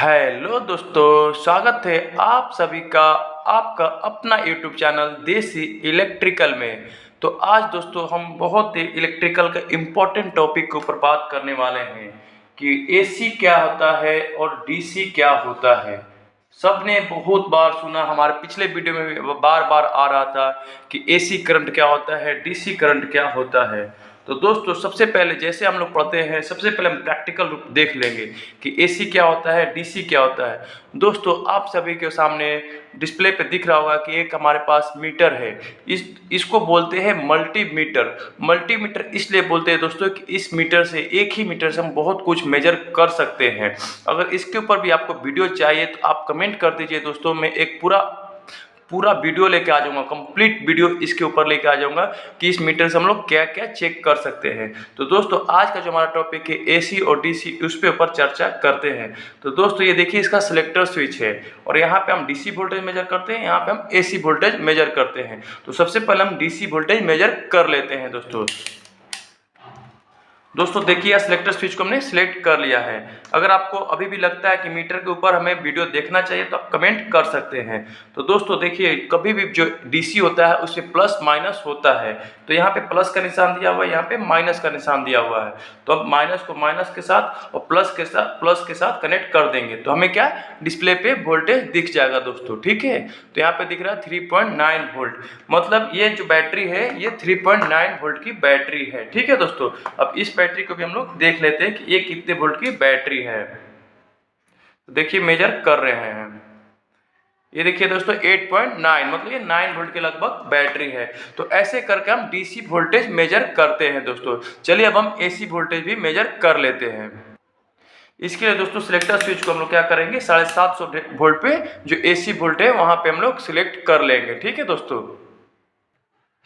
Hello दोस्तों, स्वागत है आप सभी का आपका अपना यूट्यूब चैनल देसी इलेक्ट्रिकल में। तो आज दोस्तों हम बहुत ही इलेक्ट्रिकल का इम्पोर्टेंट टॉपिक के ऊपर बात करने वाले हैं कि एसी क्या होता है और डीसी क्या होता है। सबने बहुत बार सुना, हमारे पिछले वीडियो में भी बार बार आ रहा था कि एसी करंट क्या होता है, डीसी करंट क्या होता है। तो दोस्तों सबसे पहले जैसे हम लोग पढ़ते हैं, सबसे पहले हम प्रैक्टिकल रूप देख लेंगे कि एसी क्या होता है, डीसी क्या होता है। दोस्तों आप सभी के सामने डिस्प्ले पे दिख रहा होगा कि एक हमारे पास मीटर है। इसको बोलते हैं मल्टीमीटर। मल्टीमीटर इसलिए बोलते हैं दोस्तों कि इस मीटर से, एक ही मीटर से हम बहुत कुछ मेजर कर सकते हैं। अगर इसके ऊपर भी आपको वीडियो चाहिए तो आप कमेंट कर दीजिए दोस्तों, मैं एक पूरा वीडियो लेके आ जाऊंगा, कंप्लीट वीडियो इसके ऊपर लेके आ जाऊंगा कि इस मीटर से हम लोग क्या क्या चेक कर सकते हैं। तो दोस्तों आज का जो हमारा टॉपिक है एसी और डीसी, उस पे ऊपर चर्चा करते हैं। तो दोस्तों ये देखिए, इसका सिलेक्टर स्विच है और यहाँ पे हम डीसी वोल्टेज मेजर करते हैं, यहाँ पे हम एसी वोल्टेज मेजर करते हैं। तो सबसे पहले हम डीसी वोल्टेज मेजर कर लेते हैं। दोस्तों देखिए, सिलेक्टर स्विच को हमने सिलेक्ट कर लिया है। अगर आपको अभी भी लगता है कि मीटर के ऊपर हमें वीडियो देखना चाहिए तो आप कमेंट कर सकते हैं। तो दोस्तों देखिए, कभी भी जो डीसी होता है उसमें प्लस माइनस होता है। तो यहाँ पे प्लस का निशान दिया हुआ है, यहाँ पे माइनस का निशान दिया हुआ है। तो अब माइनस को माइनस के साथ और प्लस के साथ कनेक्ट कर देंगे तो हमें क्या डिस्प्ले पे वोल्टेज दिख जाएगा दोस्तों। ठीक है, तो यहाँ पे दिख रहा है 3.9 वोल्ट, मतलब ये जो बैटरी है ये 3.9 वोल्ट की बैटरी है। ठीक है दोस्तों, अब इस बैटरी को भी हम लोग देख लेते हैं कि ये कितने वोल्ट की बैटरी है। तो देखिए मेजर कर रहे हैं, ये देखिए दोस्तों 8.9, मतलब ये 9 वोल्ट के लगभग बैटरी है। तो ऐसे करके हम डीसी वोल्टेज मेजर करते हैं दोस्तों। चलिए अब हम एसी वोल्टेज भी मेजर कर लेते हैं। इसके लिए दोस्तों सिलेक्टर स्विच को हम लोग क्या करेंगे, 750 वोल्ट पे जो एसी वोल्ट है वहां पे हम लोग सिलेक्ट कर लेंगे। ठीक है दोस्तों,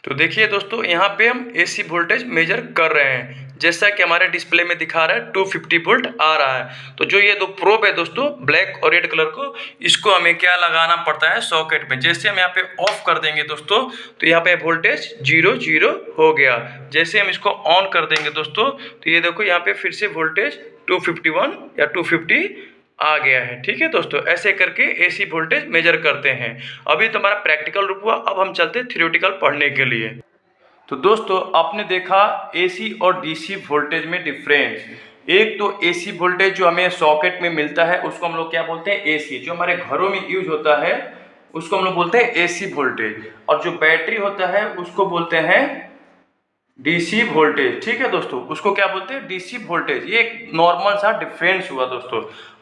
तो देखिए दोस्तों यहाँ पे हम एसी वोल्टेज मेजर कर रहे हैं। जैसा कि हमारे डिस्प्ले में दिखा रहा है 250 वोल्ट आ रहा है। तो जो ये दो प्रोब है दोस्तों, ब्लैक और रेड कलर को, इसको हमें क्या लगाना पड़ता है सॉकेट में। जैसे हम यहाँ पे ऑफ कर देंगे दोस्तों तो यहाँ पे वोल्टेज 0 हो गया। जैसे हम इसको ऑन कर देंगे दोस्तों तो ये देखो यहाँ पे फिर से वोल्टेज 251 या 250 आ गया है। ठीक है दोस्तों, ऐसे करके एसी वोल्टेज मेजर करते हैं। अभी तो हमारा प्रैक्टिकल रूप हुआ, अब हम चलते हैं थ्योरेटिकल पढ़ने के लिए। तो दोस्तों आपने देखा एसी और डीसी वोल्टेज में डिफरेंस। एक तो एसी वोल्टेज जो हमें सॉकेट में मिलता है उसको हम लोग क्या बोलते हैं एसी, जो हमारे घरों में यूज होता है उसको हम लोग बोलते हैं एसी वोल्टेज, और जो बैटरी होता है उसको बोलते हैं डीसी वोल्टेज। ठीक है दोस्तों, उसको क्या बोलते हैं डीसी वोल्टेज। ये एक नॉर्मल सा डिफरेंस हुआ दोस्तों।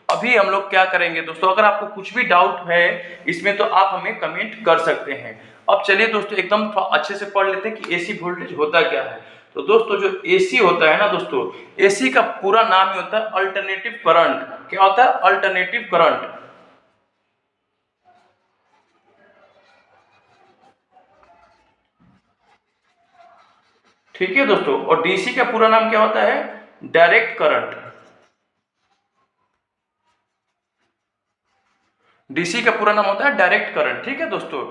अभी हम लोग क्या करेंगे दोस्तों, अगर आपको कुछ भी डाउट है इसमें तो आप हमें कमेंट कर सकते हैं। अब चलिए दोस्तों एकदम अच्छे से पढ़ लेते हैं कि एसी वोल्टेज होता क्या है। तो दोस्तों जो एसी होता है ना दोस्तों, एसी का पूरा नाम ही होता है अल्टरनेटिव करंट। क्या होता है अल्टरनेटिव करंट। ठीक है दोस्तों, और डीसी का पूरा नाम क्या होता है डायरेक्ट करंट। डीसी का पूरा नाम होता है डायरेक्ट करंट। ठीक है दोस्तों,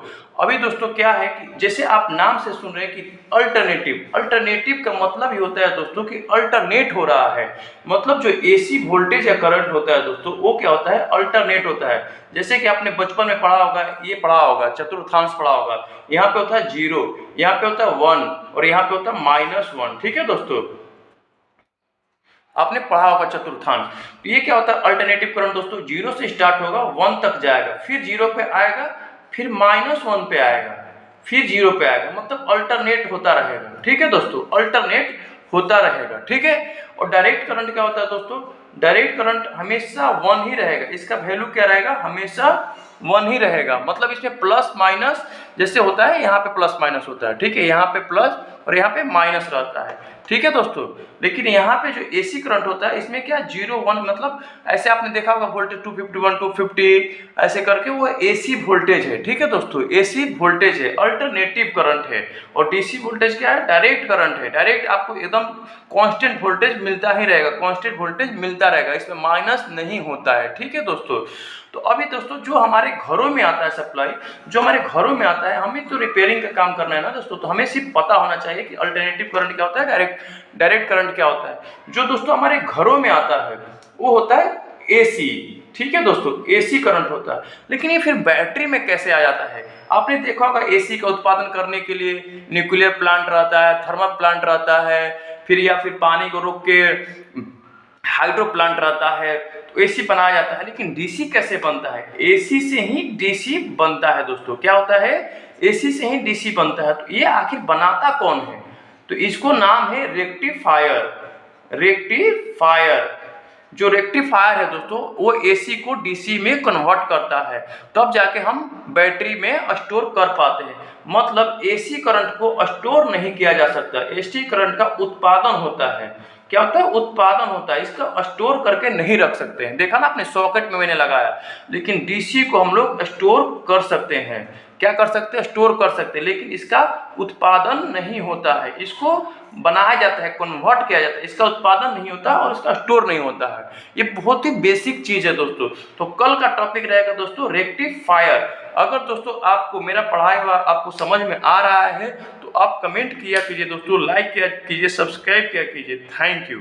अभी दोस्तों क्या है कि जैसे आप नाम से सुन रहे हैं कि अल्टरनेटिव, अल्टरनेटिव का मतलब ही होता है दोस्तों कि अल्टरनेट हो रहा है। मतलब जो एसी वोल्टेज या करंट होता है दोस्तों वो क्या होता है अल्टरनेट होता है। जैसे कि आपने बचपन में पढ़ा होगा, ये पढ़ा होगा, चतुर्थांश पढ़ा होगा। यहाँ पे होता है 0, यहाँ पे होता है 1 और यहाँ पे होता है -1। ठीक है दोस्तों, आपने पढ़ा होगा चतुर्थांश। तो ये क्या होता है अल्टरनेटिव करंट दोस्तों, 0 से स्टार्ट होगा 1 तक जाएगा, फिर 0 पे आएगा, फिर -1 पे आएगा, फिर 0 पे आएगा, मतलब अल्टरनेट होता रहेगा। ठीक है दोस्तों, अल्टरनेट होता रहेगा। ठीक है, और डायरेक्ट करंट क्या होता है दोस्तों, डायरेक्ट करंट हमेशा 1 ही रहेगा। इसका वैल्यू क्या रहेगा, हमेशा 1 ही रहेगा। मतलब इसमें प्लस माइनस जैसे होता है, यहाँ पे प्लस माइनस होता है। ठीक है, यहाँ पे प्लस और यहाँ पे माइनस रहता है। ठीक है दोस्तों, लेकिन यहाँ पे जो एसी करंट होता है इसमें क्या 0 1, मतलब ऐसे आपने देखा होगा वोल्टेज 251 250 ऐसे करके, वो एसी वोल्टेज है। ठीक है दोस्तों, एसी वोल्टेज है, अल्टरनेटिव करंट है। और डीसी वोल्टेज क्या है, डायरेक्ट करंट है। डायरेक्ट आपको एकदम कांस्टेंट वोल्टेज मिलता ही रहेगा, कांस्टेंट वोल्टेज मिलता रहेगा, इसमें माइनस नहीं होता है। ठीक है दोस्तों, तो अभी दोस्तों जो हमारे घरों में आता है सप्लाई, जो हमारे घरों में आता है, हमें तो रिपेयरिंग का काम करना है ना दोस्तों, तो हमें सिर्फ पता होना चाहिए कि अल्टरनेटिव करंट क्या होता है, डायरेक्ट करंट क्या होता है। जो दोस्तों हमारे घरों में आता है वो होता है एसी। ठीक है दोस्तों, एसी करंट होता है। लेकिन ये फिर बैटरी में कैसे आ जाता है? आपने देखा होगा एसी का उत्पादन करने के लिए न्यूक्लियर प्लांट रहता है, थर्मल प्लांट रहता है, फिर या फिर पानी को रोक के हाइड्रो प्लांट रहता है, तो एसी बनाया जाता है। लेकिन डीसी कैसे बनता है? एसी से ही डीसी बनता है दोस्तों। क्या होता है? एसी से ही डीसी बनता है। तो ये आखिर बनाता कौन है? तो इसको नाम है रेक्टिफायर। रेक्टिफायर, जो रेक्टिफायर है दोस्तों, वो एसी को डीसी में कन्वर्ट करता है, तब जाके हम बैटरी में स्टोर कर पाते हैं। मतलब एसी करंट को स्टोर नहीं किया जा सकता, एसी करंट का उत्पादन होता है। क्या होता है? उत्पादन होता है, इसका स्टोर करके नहीं रख सकते हैं। देखा ना आपने, सॉकेट में मैंने लगाया। लेकिन डीसी को हम लोग स्टोर कर सकते हैं। क्या कर सकते हैं? स्टोर कर सकते हैं, लेकिन इसका उत्पादन नहीं होता है। इसको बनाया जाता है, कन्वर्ट किया जाता है, इसका उत्पादन नहीं होता और इसका स्टोर नहीं होता है। ये बहुत ही बेसिक चीज है दोस्तों। तो कल का टॉपिक रहेगा दोस्तों रेक्टिफायर। अगर दोस्तों आपको मेरा पढ़ाया हुआ आपको समझ में आ रहा है तो आप कमेंट किया कीजिए दोस्तों, लाइक किया कीजिए, सब्सक्राइब किया कीजिए। Thank you.